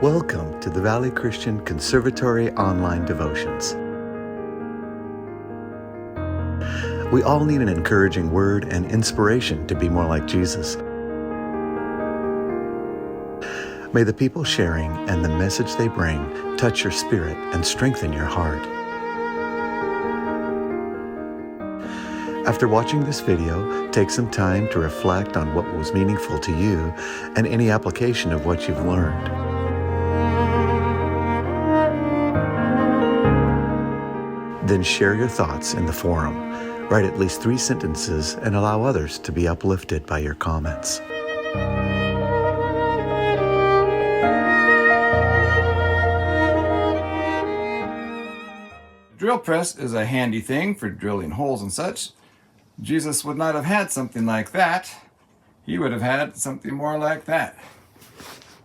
Welcome to the Valley Christian Conservatory online devotions. We all need an encouraging word and inspiration to be more like Jesus. May the people sharing and the message they bring touch your spirit and strengthen your heart. After watching this video, take some time to reflect on what was meaningful to you and any application of what you've learned. Then share your thoughts in the forum. Write at least 3 sentences and allow others to be uplifted by your comments. Drill press is a handy thing for drilling holes and such. Jesus would not have had something like that. He would have had something more like that.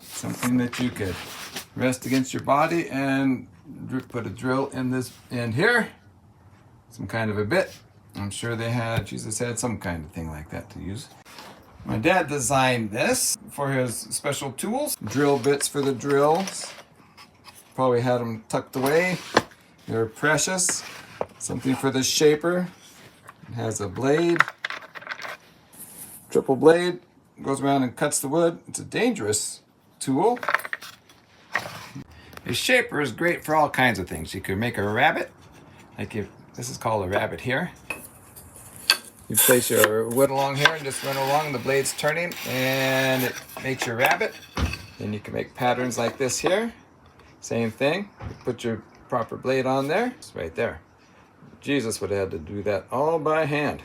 Something that you could rest against your body and put a drill in this end here. Some kind of a bit. I'm sure Jesus had some kind of thing like that to use. My dad designed this for his special tools. Drill bits for the drills. Probably had them tucked away. They're precious. Something for the shaper. It has a blade. Triple blade. Goes around and cuts the wood. It's a dangerous tool. A shaper is great for all kinds of things. You could make a rabbet. This is called a rabbet here. You place your wood along here and just run along. The blade's turning and it makes your rabbet. Then you can make patterns like this here. Same thing. You put your proper blade on there. It's right there. Jesus would have had to do that all by hand.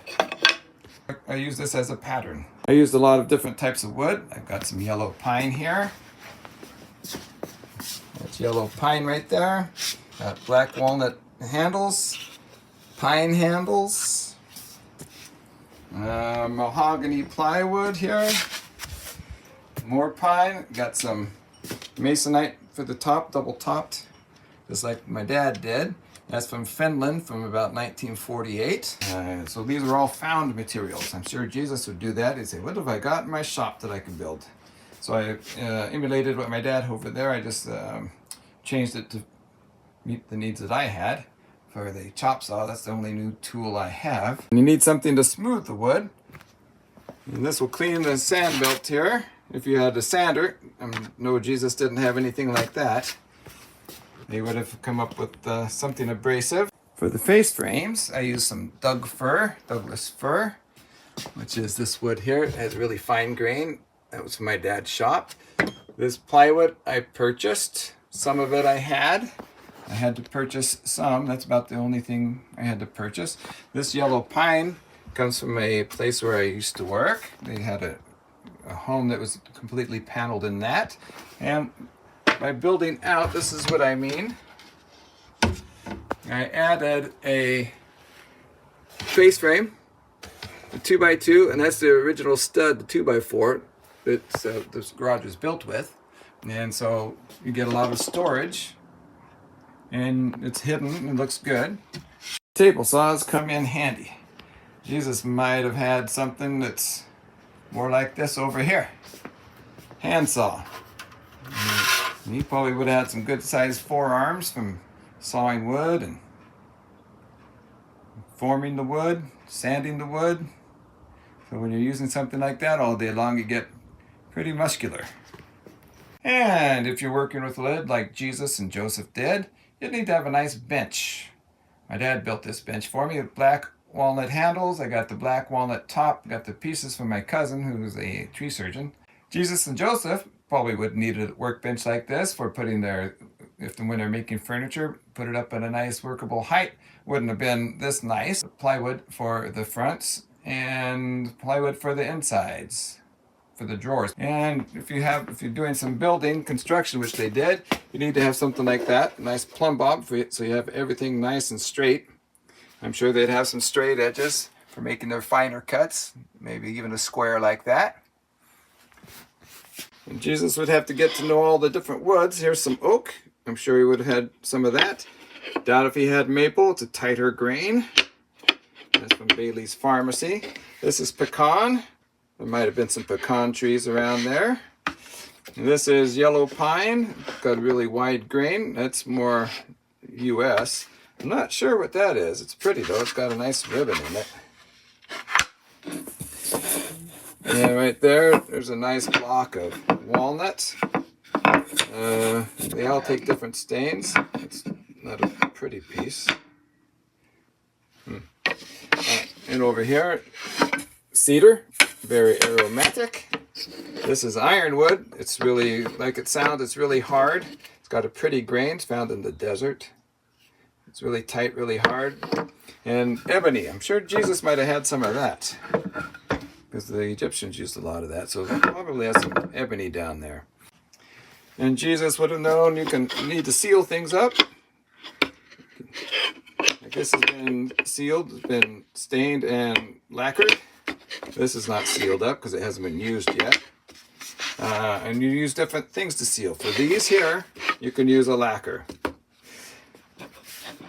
I use this as a pattern. I used a lot of different types of wood. I've got some yellow pine here. That's yellow pine right there. Got black walnut handles, pine handles, mahogany plywood here, more pine. Got some masonite for the top, double topped, just like my dad did. That's from Finland from about 1948. So these are all found materials. I'm sure Jesus would do that. He'd say, what have I got in my shop that I can build? So I emulated what my dad over there. I just changed it to meet the needs that I had. For the chop saw, that's the only new tool I have. And you need something to smooth the wood. And this will clean the sand belt here. If you had a sander, no, Jesus didn't have anything like that. They would have come up with something abrasive. For the face frames, I use some Douglas fir, which is this wood here. It has really fine grain. That was from my dad's shop. This plywood I purchased. Some of it I had to purchase some. That's about the only thing I had to purchase. This yellow pine comes from a place where I used to work. They had a home that was completely paneled in that. And by building out, this is what I mean. I added a face frame, a 2x2, and that's the original stud, the 2x4 that this garage is built with. And so you get a lot of storage. And it's hidden, it looks good. Table saws come in handy. Jesus might have had something that's more like this over here. Handsaw. And he probably would have had some good sized forearms from sawing wood and forming the wood, sanding the wood. So when you're using something like that all day long, you get pretty muscular. And if you're working with lead like Jesus and Joseph did, you need to have a nice bench. My dad built this bench for me with black walnut handles. I got the black walnut top. Got the pieces from my cousin who's a tree surgeon. Jesus and Joseph probably would need a workbench like this for putting when they're making furniture, put it up at a nice workable height. Wouldn't have been this nice. Plywood for the fronts and plywood for the insides, for the drawers. And if you're doing some building construction, which they did, you need to have something like that, a nice plumb bob so you have everything nice and straight. I'm sure they'd have some straight edges for making their finer cuts, maybe even a square like that. And Jesus would have to get to know all the different woods. Here's some oak. I'm sure he would have had some of that. Doubt if he had maple. It's a tighter grain. That's from Bailey's Pharmacy. This is pecan. There might have been some pecan trees around there. This is yellow pine, got a really wide grain. That's more US. I'm not sure what that is. It's pretty though. It's got a nice ribbon in it. And right there's a nice block of walnuts. They all take different stains. It's not a pretty piece. And over here, cedar, very aromatic. This is ironwood. It's really, like it sounds, it's really hard. It's got a pretty grain. It's found in the desert. It's really tight, really hard. And ebony. I'm sure Jesus might have had some of that, because the Egyptians used a lot of that. So probably has some ebony down there. And Jesus would have known you need to seal things up. This has been sealed, it's been stained and lacquered. This is not sealed up because it hasn't been used yet. And you use different things to seal. For these here, you can use a lacquer.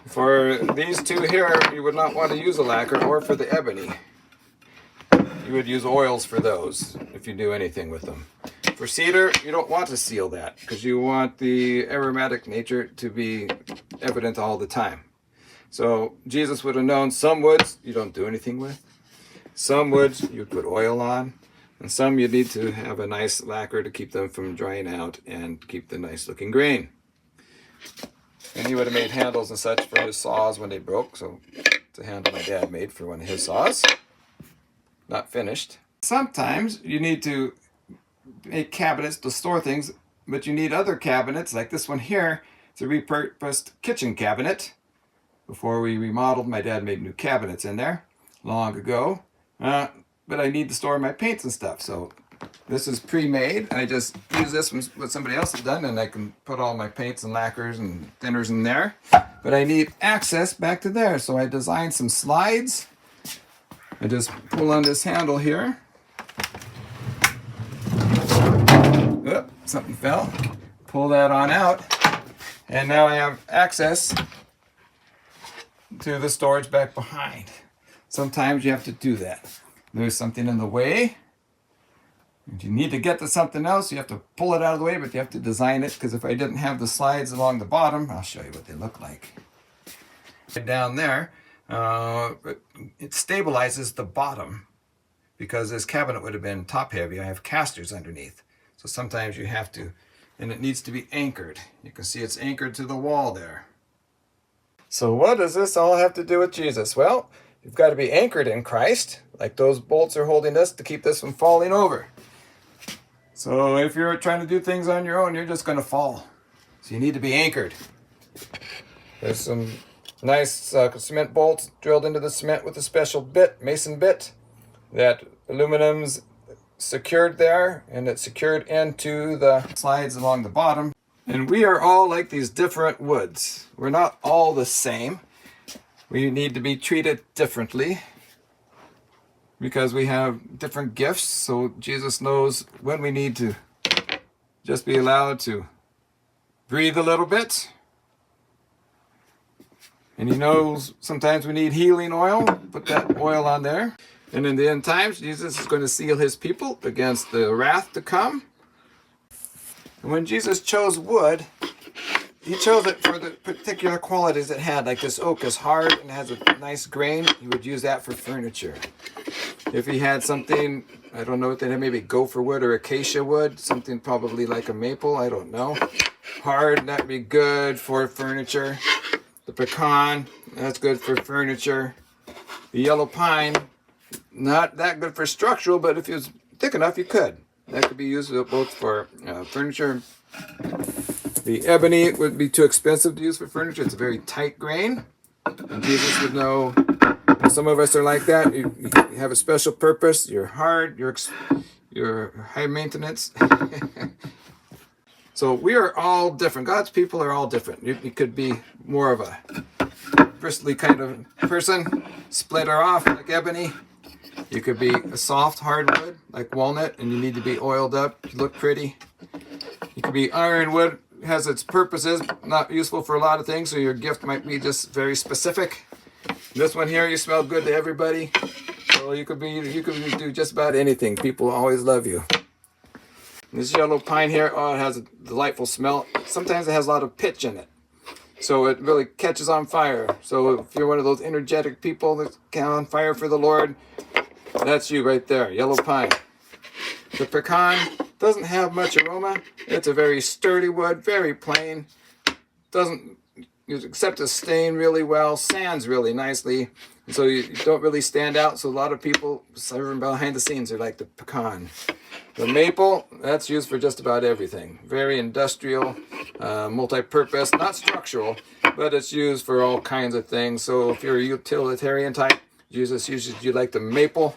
For these two here, you would not want to use a lacquer, or for the ebony. You would use oils for those if you do anything with them. For cedar, you don't want to seal that because you want the aromatic nature to be evident all the time. So Jesus would have known some woods you don't do anything with. Some woods you'd put oil on. And some you need to have a nice lacquer to keep them from drying out and keep the nice looking grain. And he would have made handles and such for his saws when they broke. So it's a handle my dad made for one of his saws. Not finished. Sometimes you need to make cabinets to store things, but you need other cabinets like this one here. It's a repurposed kitchen cabinet. Before we remodeled, my dad made new cabinets in there long ago. But I need to store my paints and stuff. So this is pre-made. I just use this from what somebody else has done, and I can put all my paints and lacquers and thinners in there. But I need access back to there. So I designed some slides. I just pull on this handle here. Oop, something fell. Pull that on out. And now I have access to the storage back behind. Sometimes you have to do that. There's something in the way. If you need to get to something else, you have to pull it out of the way, but you have to design it, because if I didn't have the slides along the bottom, I'll show you what they look like. Down there, it stabilizes the bottom, because this cabinet would have been top heavy. I have casters underneath. So sometimes you have to, and it needs to be anchored. You can see it's anchored to the wall there. So what does this all have to do with Jesus? Well, you've got to be anchored in Christ, like those bolts are holding this to keep this from falling over. So if you're trying to do things on your own, you're just going to fall. So you need to be anchored. There's some nice cement bolts drilled into the cement with a special bit, mason bit. That aluminum's secured there, and it's secured into the slides along the bottom. And we are all like these different woods. We're not all the same. We need to be treated differently because we have different gifts. So Jesus knows when we need to just be allowed to breathe a little bit. And he knows sometimes we need healing oil. Put that oil on there. And in the end times, Jesus is going to seal his people against the wrath to come. And when Jesus chose wood, he chose it for the particular qualities it had. Like this oak is hard and has a nice grain. He would use that for furniture. If he had something, I don't know what they had, maybe gopher wood or acacia wood, something probably like a maple, I don't know. Hard, that'd be good for furniture. The pecan, that's good for furniture. The yellow pine, not that good for structural, but if it was thick enough, you could. That could be used both for furniture. The ebony would be too expensive to use for furniture. It's a very tight grain. And Jesus would know, some of us are like that. You have a special purpose. You're hard. You're high maintenance. So we are all different. God's people are all different. You could be more of a bristly kind of person, splinter off like ebony. You could be a soft hardwood like walnut, and you need to be oiled up to look pretty. You could be ironwood, has its purposes, not useful for a lot of things, so your gift might be just very specific. This one here, you smell good to everybody. So you could do just about anything. People always love you. This yellow pine here, oh, it has a delightful smell. Sometimes it has a lot of pitch in it, so it really catches on fire. So if you're one of those energetic people that's on fire for the Lord, that's you right there, yellow pine. The pecan doesn't have much aroma. It's a very sturdy wood, very plain. Doesn't accept a stain really well, sands really nicely, and so you don't really stand out. So a lot of people serving behind the scenes are like the pecan. The maple, that's used for just about everything. Very industrial, multi-purpose, not structural, but it's used for all kinds of things. So if you're a utilitarian type, Jesus uses you like the maple,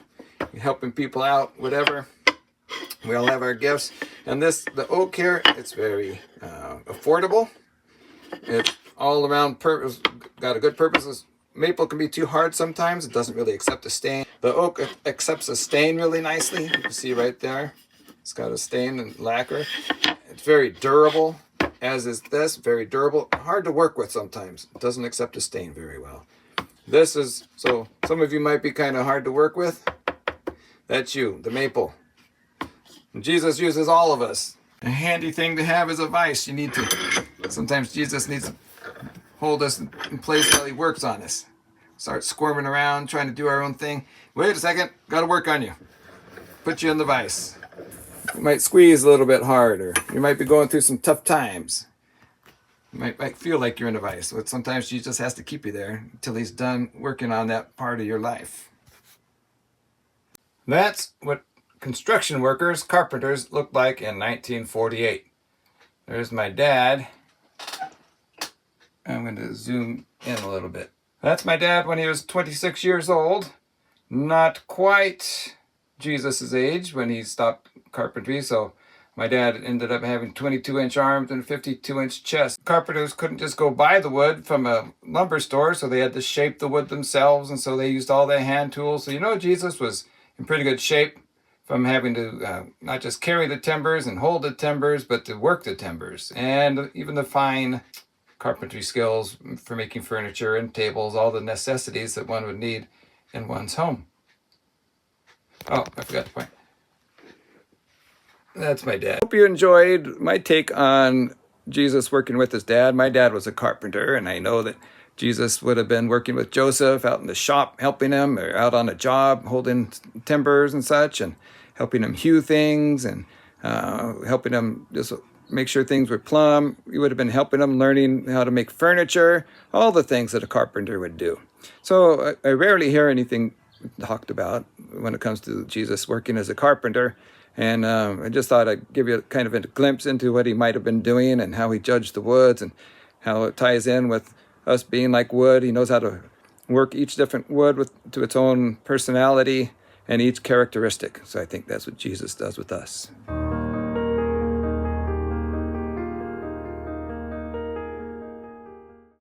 helping people out, whatever. We all have our gifts. And this, the oak here, it's very affordable. It's all around purpose, got a good purpose. This maple can be too hard sometimes. It doesn't really accept a stain. The oak accepts a stain really nicely. You can see right there. It's got a stain and lacquer. It's very durable, as is this. Very durable. Hard to work with sometimes. It doesn't accept a stain very well. This is, so some of you might be kind of hard to work with. That's you, the maple. And Jesus uses all of us. A handy thing to have is a vise. You need to, sometimes Jesus needs to hold us in place while he works on us. Start squirming around, trying to do our own thing. Wait a second, got to work on you. Put you in the vise. You might squeeze a little bit harder. You might be going through some tough times. You might feel like you're in a vise, but sometimes Jesus has to keep you there until he's done working on that part of your life. That's what construction workers, carpenters, looked like in 1948. There's my dad. I'm going to zoom in a little bit. That's my dad when he was 26 years old. Not quite Jesus' age when he stopped carpentry, so my dad ended up having 22-inch arms and a 52-inch chest. Carpenters couldn't just go buy the wood from a lumber store, so they had to shape the wood themselves, and so they used all their hand tools. So Jesus was in pretty good shape from having to not just carry the timbers and hold the timbers, but to work the timbers, and even the fine carpentry skills for making furniture and tables, all the necessities that one would need in one's home. Oh, I forgot to point. That's my dad. Hope you enjoyed my take on Jesus working with his dad. My dad was a carpenter, and I know that Jesus would have been working with Joseph out in the shop, helping him, or out on a job, holding timbers and such, and helping him hew things, and helping him just make sure things were plumb. We would have been helping him learning how to make furniture, all the things that a carpenter would do. So I rarely hear anything talked about when it comes to Jesus working as a carpenter. And I just thought I'd give you kind of a glimpse into what he might have been doing and how he judged the woods and how it ties in with us being like wood. He knows how to work each different wood to its own personality and each characteristic. So I think that's what Jesus does with us.